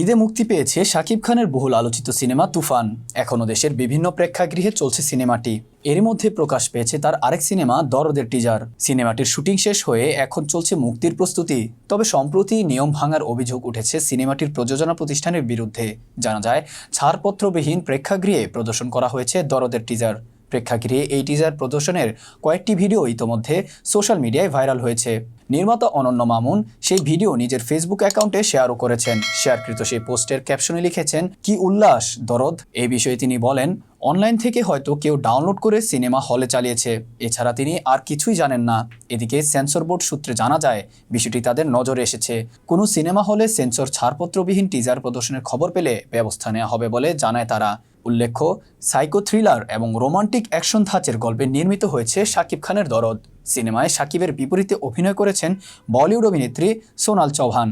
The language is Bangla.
ঈদে মুক্তি পেয়েছে শাকিব খানের বহুল আলোচিত সিনেমা তুফান। এখনও দেশের বিভিন্ন প্রেক্ষাগৃহে চলছে সিনেমাটি। এর মধ্যে প্রকাশ পেয়েছে তার আরেক সিনেমা দরদের টিজার। সিনেমাটির শুটিং শেষ হয়ে এখন চলছে মুক্তির প্রস্তুতি। তবে সম্প্রতি নিয়ম ভাঙার অভিযোগ উঠেছে সিনেমাটির প্রযোজনা প্রতিষ্ঠানের বিরুদ্ধে। জানা যায়, ছাড়পত্রবিহীন প্রেক্ষাগৃহে প্রদর্শন করা হয়েছে দরদের টিজার। প্রেক্ষাগৃহে এই টিজার প্রদর্শনের কয়েকটি ভিডিও ইতোমধ্যে সোশ্যাল মিডিয়ায় ভাইরাল হয়েছে। নির্মাতা অনন্য মামুন সেই ভিডিও নিজের ফেসবুক অ্যাকাউন্টে শেয়ারও করেছেন। শেয়ারকৃত সেই পোস্টের ক্যাপশনে লিখেছেন, কি উল্লাস দরদ। এই বিষয়ে তিনি বলেন, অনলাইন থেকে হয়তো কেউ ডাউনলোড করে সিনেমা হলে চালিয়েছে, এছাড়া তিনি আর কিছুই জানেন না। এদিকে সেন্সর বোর্ড সূত্রে জানা যায়, বিষয়টি তাদের নজরে এসেছে। কোনো সিনেমা হলে সেন্সর ছাড়পত্রবিহীন টিজার প্রদর্শনের খবর পেলে ব্যবস্থা নেওয়া হবে বলে জানায় তারা। উল্লেখ্য, সাইকো থ্রিলার এবং রোমান্টিক অ্যাকশন ধাঁচের গল্পে নির্মিত হয়েছে শাকিব খানের দরদ। সিনেমায় শাকিবের বিপরীতে অভিনয় করেছেন বলিউড অভিনেত্রী সোনাল চৌহান।